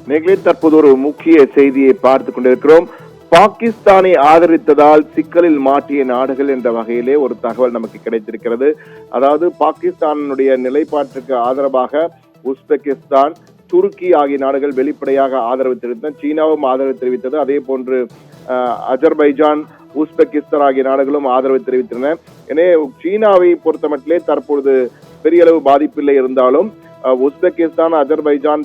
நேர்களே, தற்போது ஒரு முக்கிய செய்தியை பார்த்துக் கொண்டிருக்கிறோம். பாகிஸ்தானை ஆதரித்ததால் சிக்கலில் மாட்டிய நாடுகள் என்ற வகையிலே ஒரு தகவல் நமக்கு கிடைத்திருக்கிறது. அதாவது பாகிஸ்தானுடைய நிலைப்பாட்டிற்கு ஆதரவாக உஸ்பெகிஸ்தான், துருக்கி ஆகிய நாடுகள் வெளிப்படையாக ஆதரவு தெரிவித்தன. சீனாவும் ஆதரவு தெரிவித்தது. அதே போன்று அஜர்பைஜான், உஸ்பெகிஸ்தான் ஆகிய நாடுகளும் ஆதரவு தெரிவித்தன. எனவே சீனாவை பொறுத்தமட்டிலே தற்பொழுது பெரிய அளவு பாதிப்பில்லை இருந்தாலும் உஸ்பெகிஸ்தான், அஜர்பைஜான்,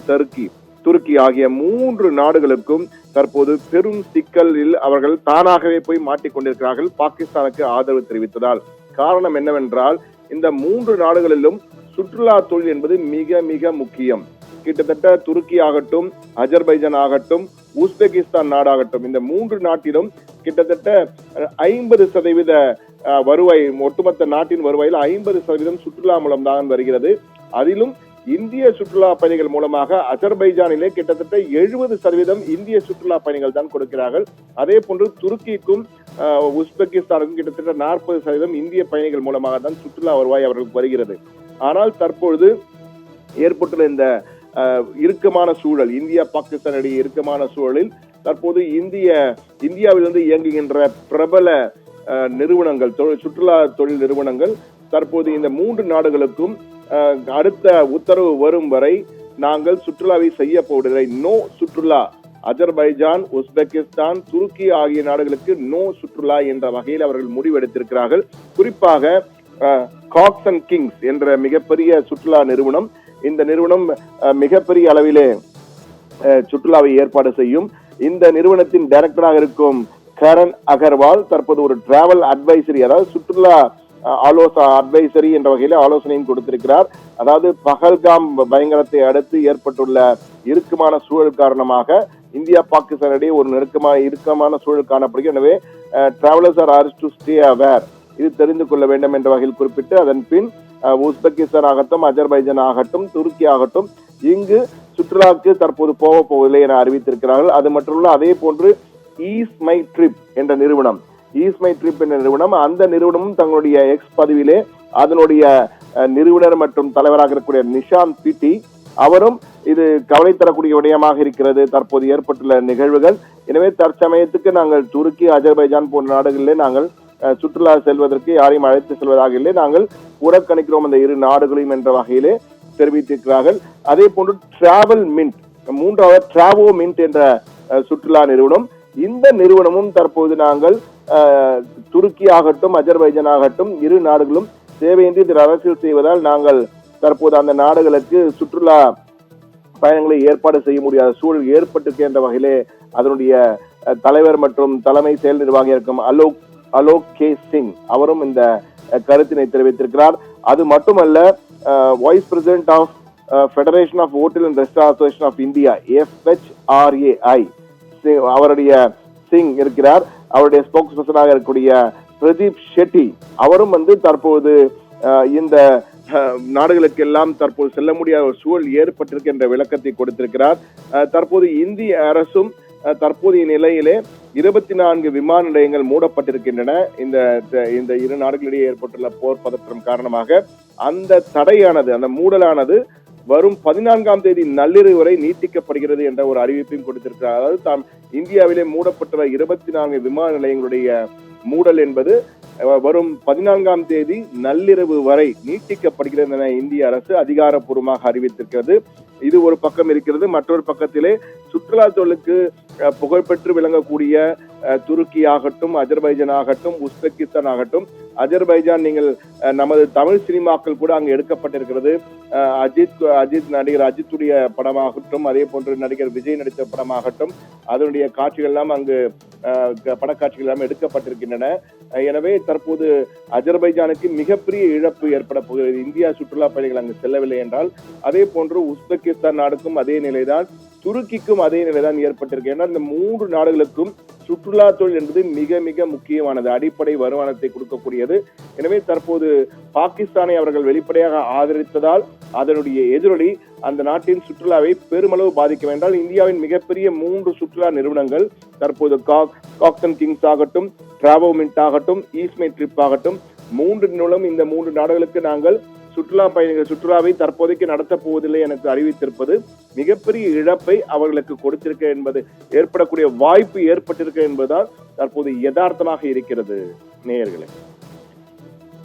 துருக்கி ஆகிய 3 நாடுகளுக்கும் தற்போது பெரும் சிக்கலில் அவர்கள் தானாகவே போய் மாட்டிக்கொண்டிருக்கிறார்கள் பாகிஸ்தானுக்கு ஆதரவு தெரிவித்ததால். காரணம் என்னவென்றால், இந்த 3 நாடுகளிலும் சுற்றுலா தொழில் என்பது மிக மிக முக்கியம். கிட்டத்தட்ட துருக்கி ஆகட்டும், அஜர்பைஜான் ஆகட்டும், உஸ்பெகிஸ்தான் நாடாகட்டும், இந்த 3 நாட்டிலும் கிட்டத்தட்ட 50% வருவாய், ஒட்டுமொத்த நாட்டின் வருவாயில் 50% சுற்றுலா மூலம்தான் வருகிறது. அதிலும் இந்திய சுற்றுலா பயணிகள் மூலமாக அஜர்பைஜானிலே கிட்டத்தட்ட 70% இந்திய சுற்றுலா பயணிகள் தான் கொடுக்கிறார்கள். அதே போன்று துருக்கிக்கும் உஸ்பெகிஸ்தானுக்கும் கிட்டத்தட்ட 40% இந்திய பயணிகள் மூலமாக தான் சுற்றுலா வருவாய் அவர்களுக்கு வருகிறது. ஆனால் தற்பொழுது ஏற்பட்டுள்ள இந்த இறுக்கமான சூழல், இந்தியா பாகிஸ்தான் இடையே இறுக்கமான சூழலில் தற்போது இந்தியாவிலிருந்து இயங்குகின்ற பிரபல நிறுவனங்கள், சுற்றுலா தொழில் நிறுவனங்கள் தற்போது இந்த 3 நாடுகளுக்கும் அடுத்த உத்தரவு வரும் வரை நாங்கள் சுற்றுலாவை செய்ய போவதில்லை, நோ சுற்றுலா, அஜர்பைஜான், உஸ்பெகிஸ்தான், துருக்கி ஆகிய நாடுகளுக்கு நோ சுற்றுலா என்ற வகையில் அவர்கள் முடிவெடுத்திருக்கிறார்கள். குறிப்பாக காக்ஸ் அண்ட் கிங்ஸ் என்ற மிகப்பெரிய சுற்றுலா நிறுவனம், இந்த நிறுவனம் மிகப்பெரிய அளவிலே சுற்றுலாவை ஏற்பாடு செய்யும். இந்த நிறுவனத்தின் டைரக்டராக இருக்கும் கரண் அகர்வால் தற்போது ஒரு டிராவல் அட்வைசரி, அதாவது சுற்றுலா அட்வைசரி என்ற வகையில ஆலோசனையும் கொடுத்திருக்கிறார். அதாவது பஹல்காம் பயங்கரத்தை அடுத்து ஏற்பட்டுள்ள இறுக்கமான சூழல் காரணமாக இந்தியா பாகிஸ்தான் இடையே ஒரு இறுக்கமான சூழல் காணப்படுகிறது. எனவே travellers are urged to stay aware, இது தெரிந்து கொள்ள வேண்டும் என்ற வகையில் குறிப்பிட்டு அதன் பின் உஸ்பெகிஸ்தான் ஆகட்டும், அஜர்பைஜான் ஆகட்டும், துருக்கி ஆகட்டும் இங்கு சுற்றுலாவுக்கு தற்போது போவதில்லை என அறிவித்திருக்கிறார்கள். அது மட்டுமல்ல, அதே போன்று ஈஸ் மை ட்ரிப் என்ற நிறுவனம், அந்த நிறுவனமும் தங்களுடைய எக்ஸ் பதிவிலே அதனுடைய நிறுவனர் மற்றும் தலைவராக இருக்கக்கூடிய நிஷாந்த் பிட்டி அவரும் இது கவலை தரக்கூடிய விடயமாக இருக்கிறது தற்போது ஏற்பட்டுள்ள நிகழ்வுகள். எனவே தற்சமயத்துக்கு நாங்கள் துருக்கி, அஜர்பைஜான் போன்ற நாடுகளிலே நாங்கள் சுற்றுலா செல்வதற்கு யாரையும் அழைத்து செல்வதாக இல்லை, நாங்கள் புறக்கணிக்கிறோம் அந்த 2 நாடுகளையும் என்ற வகையிலே தெரிவித்திருக்கிறார்கள். அதே போன்று டிராவல் மின்ட், 3வது டிராவோ மின்ட் என்ற சுற்றுலா நிறுவனம், இந்த நிறுவனமும் தற்போது நாங்கள் துருக்கி ஆகட்டும், அஜர்பைஜான் ஆகட்டும் 2 நாடுகளும் தேவையின்றி இதில் அரசியல் செய்வதால் நாங்கள் தற்போது அந்த நாடுகளுக்கு சுற்றுலா பயணங்களை ஏற்பாடு செய்ய முடியாத சூழல் ஏற்பட்டிருக்கு என்ற வகையிலே அதனுடைய தலைவர் மற்றும் தலைமை செயல் நிர்வாகி இருக்கும் அலோக் கே சிங் அவரும் இந்த கருத்தினை தெரிவித்திருக்கிறார். அது மட்டுமல்ல, vice president of federation of hotel and restaurant association of India, FHRAI, அவருடைய சிங் இருக்கிறார். அவருடைய ஸ்போக்ஸ் பர்சனாக இருக்கக்கூடிய பிரதீப் ஷெட்டி அவரும் தற்போது இந்த நாடுகளுக்கு எல்லாம் தற்போது செல்ல முடியாத ஒரு சூழல் ஏற்பட்டிருக்கு என்ற விளக்கத்தை கொடுத்திருக்கிறார். தற்போது இந்திய அரசும் தற்போதைய நிலையிலே 24 விமான நிலையங்கள் மூடப்பட்டிருக்கின்றன. இந்த 2 நாடுகளிடையே ஏற்பட்டுள்ள போர் பதற்றம் காரணமாக அந்த தடையானது, அந்த மூடலானது வரும் 14ஆம் தேதி நள்ளிரவு வரை நீட்டிக்கப்படுகிறது என்ற ஒரு அறிவிப்பையும் கொடுத்திருக்கிறார். அதாவது இந்தியாவிலே மூடப்பட்டுள்ள 24 விமான நிலையங்களுடைய மூடல் என்பது வரும் 14ஆம் தேதி நள்ளிரவு வரை நீட்டிக்கப்படுகிறது என இந்திய அரசு அதிகாரப்பூர்வமாக அறிவித்திருக்கிறது. இது ஒரு பக்கம் இருக்கிறது. மற்றொரு பக்கத்திலே சுற்றுலா தொழிலுக்கு புகழ்பெற்று விளங்கக்கூடிய துருக்கி ஆகட்டும், அஜர்பைஜான் ஆகட்டும், உஸ்பெகிஸ்தான் ஆகட்டும், அஜர்பைஜான் நீங்கள் நமது தமிழ் சினிமாக்கள் கூட அங்கு எடுக்கப்பட்டிருக்கிறது. நடிகர் அஜித்துடைய படமாகட்டும், அதே போன்று நடிகர் விஜய் நடித்த படமாகட்டும், அதனுடைய காட்சிகள் எல்லாம் அங்கு படக்காட்சிகள் எல்லாம் எடுக்கப்பட்டிருக்கின்றன. எனவே தற்போது அஜர்பைஜானுக்கு மிகப்பெரிய இழப்பு ஏற்பட போகிறது இந்தியா சுற்றுலா பயணிகள் அங்கு செல்லவில்லை என்றால். அதே போன்று உஸ்பெகிஸ்தான் நாடுக்கும் அதே நிலைதான், துருக்கிக்கும் அதே நிலைதான் ஏற்பட்டிருக்கு. ஏன்னா இந்த 3 நாடுகளுக்கும் சுற்றுலா தொழில் என்பது மிக மிக முக்கியமானது, அடிப்படை வருமானத்தை கொடுக்கக்கூடியது. எனவே தற்போது பாகிஸ்தானை அவர்கள் வெளிப்படையாக ஆதரித்ததால் அதனுடைய எதிரொலி அந்த நாட்டின் சுற்றுலாவை பெருமளவு பாதிக்கும் என்றால் இந்தியாவின் மிகப்பெரிய 3 சுற்றுலா நிறுவனங்கள் தற்போது காக்ஸ் அண்ட் கிங்ஸ் ஆகட்டும், டிராவோ மின்ட் ஆகட்டும், ஈஸ் மை ட்ரிப் ஆகட்டும், 3 நிறுவனம் இந்த 3 நாடுகளுக்கு நாங்கள் சுற்றுலா பயணிகள் சுற்றுலாவை தற்போதைக்கு நடத்தப் போவதில்லை என அறிவித்திருப்பது மிகப்பெரிய இழப்பை அவர்களுக்கு கொடுத்திருக்க என்பது ஏற்படக்கூடிய வாய்ப்பு ஏற்பட்டிருக்க என்பதால் தற்போது யதார்த்தமாக இருக்கிறது நேயர்களே.